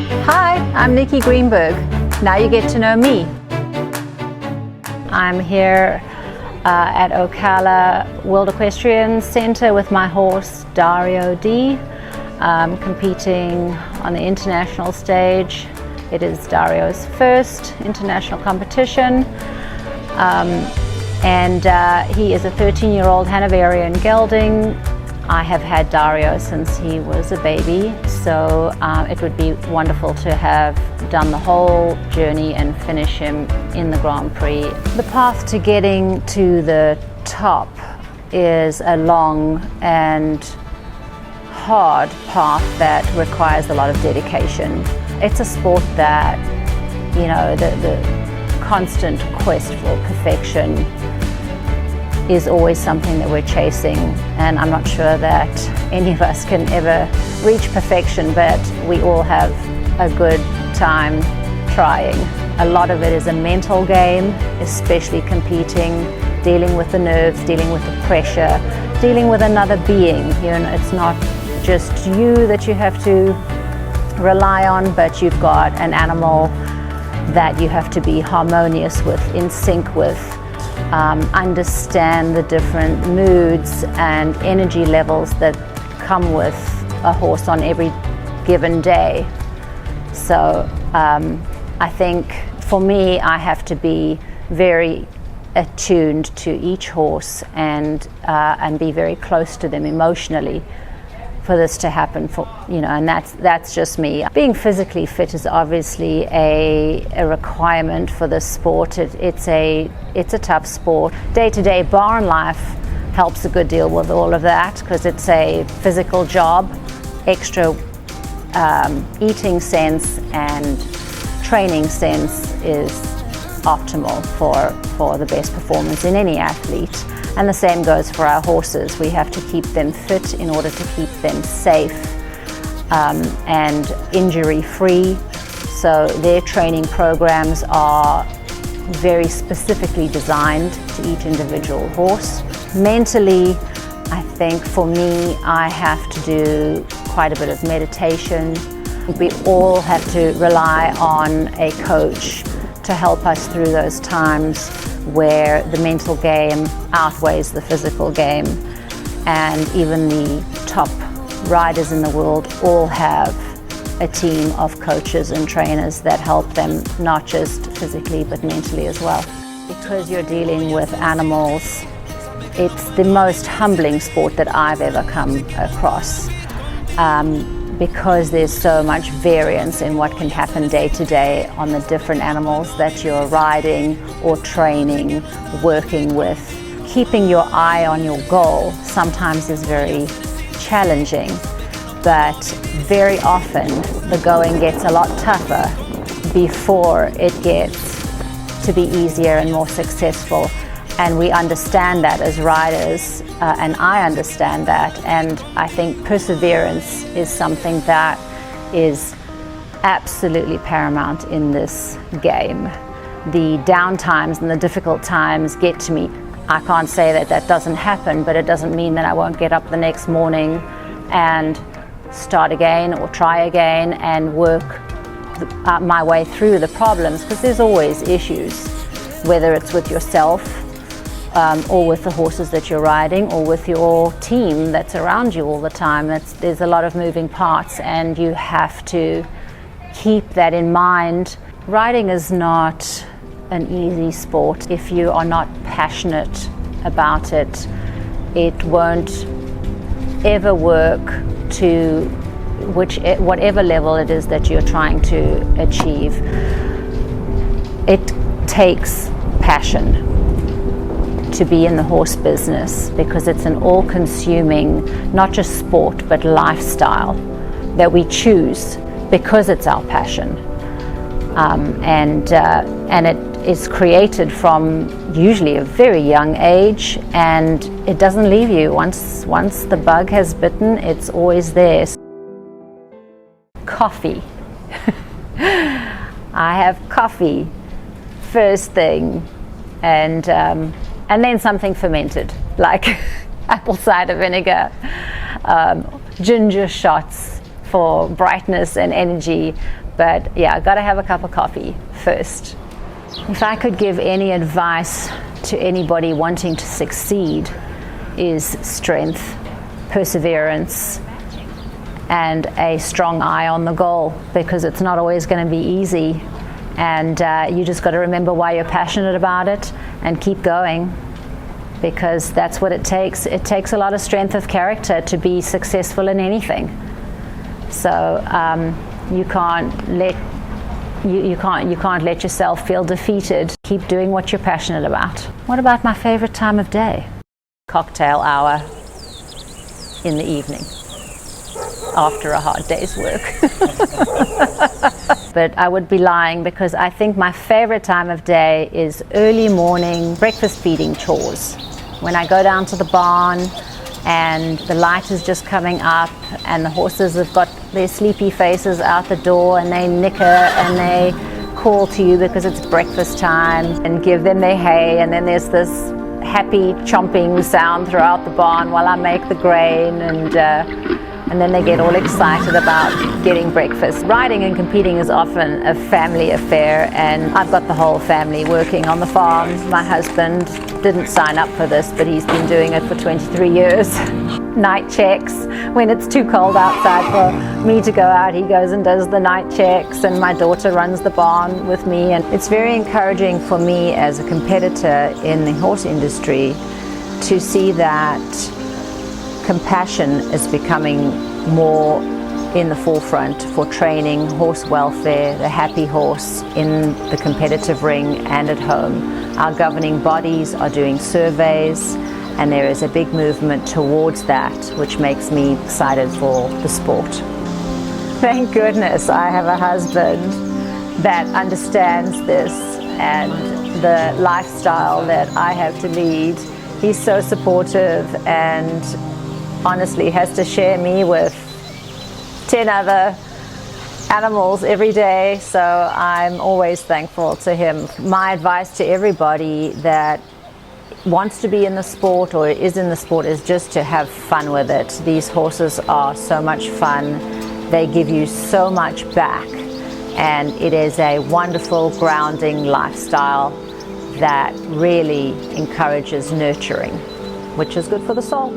Hi, I'm Nikki Greenburg. Now you get to know me. I'm here at Ocala World Equestrian Center with my horse Darius, competing on the international stage. It is Darius' first international competition, and he is a 13-year-old Hanoverian gelding. I have had Darius since he was a baby, so it would be wonderful to have done the whole journey and finish him in the Grand Prix. The path to getting to the top is a long and hard path that requires a lot of dedication. It's a sport that, you know, the constant quest for perfection is always something that we're chasing, and I'm not sure that any of us can ever reach perfection, but we all have a good time trying. A lot of it is a mental game, especially competing, dealing with the nerves, dealing with the pressure, dealing with another being. You know, it's not just you that you have to rely on, but you've got an animal that you have to be harmonious with, in sync with, understand the different moods and energy levels that come with a horse on every given day. So I think for me, I have to be very attuned to each horse and be very close to them emotionally for this to happen, and that's just me. Being physically fit is obviously a requirement for this sport. It's a tough sport. Day-to-day barn life helps a good deal with all of that, because it's a physical job, extra eating sense and training sense is optimal for the best performance in any athlete. And the same goes for our horses. We have to keep them fit in order to keep them safe and injury-free. So their training programs are very specifically designed to each individual horse. Mentally, I think for me, I have to do quite a bit of meditation. We all have to rely on a coach to help us through those times where the mental game outweighs the physical game. And even the top riders in the world all have a team of coaches and trainers that help them, not just physically but mentally as well. Because you're dealing with animals, it's the most humbling sport that I've ever come across. Because there's so much variance in what can happen day to day on the different animals that you're riding or training, working with. Keeping your eye on your goal sometimes is very challenging, but very often the going gets a lot tougher before it gets to be easier and more successful. And we understand that as riders, and I understand that, and I think perseverance is something that is absolutely paramount in this game. The down times and the difficult times get to me. I can't say that that doesn't happen, but it doesn't mean that I won't get up the next morning and start again or try again and work my way through the problems, because there's always issues, whether it's with yourself, or with the horses that you're riding, or with your team that's around you all the time. There's a lot of moving parts, and you have to keep that in mind. Riding is not an easy sport. If you are not passionate about it, it won't ever work to whatever level it is that you're trying to achieve. It takes passion to be in the horse business, because it's an all-consuming, not just sport, but lifestyle that we choose because it's our passion. And it is created from usually a very young age, and it doesn't leave you. Once the bug has bitten, it's always there. Coffee. I have coffee first thing, and then something fermented, like apple cider vinegar, ginger shots for brightness and energy. But yeah, I gotta have a cup of coffee first. If I could give any advice to anybody wanting to succeed, is strength, perseverance, and a strong eye on the goal, because it's not always going to be easy, and you just got to remember why you're passionate about it and keep going, because that's what it takes. It takes a lot of strength of character to be successful in anything. So you can't let yourself feel defeated. Keep doing what you're passionate about. What about my favorite time of day? Cocktail hour in the evening after a hard day's work. But I would be lying, because I think my favorite time of day is early morning breakfast feeding chores. When I go down to the barn and the light is just coming up and the horses have got their sleepy faces out the door and they nicker and they call to you because it's breakfast time, and give them their hay, and then there's this happy chomping sound throughout the barn while I make the grain, and then they get all excited about getting breakfast. Riding and competing is often a family affair, and I've got the whole family working on the farm. My husband didn't sign up for this, but he's been doing it for 23 years. Night checks. When it's too cold outside for me to go out, he goes and does the night checks, and my daughter runs the barn with me. And it's very encouraging for me as a competitor in the horse industry to see that compassion is becoming more in the forefront for training, horse welfare, the happy horse in the competitive ring and at home. Our governing bodies are doing surveys, and there is a big movement towards that, which makes me excited for the sport. Thank goodness I have a husband that understands this and the lifestyle that I have to lead. He's so supportive and honestly has to share me with 10 other animals every day, so I'm always thankful to him. My advice to everybody that wants to be in the sport or is in the sport is just to have fun with it. These horses are so much fun. They give you so much back, and it is a wonderful grounding lifestyle that really encourages nurturing, which is good for the soul.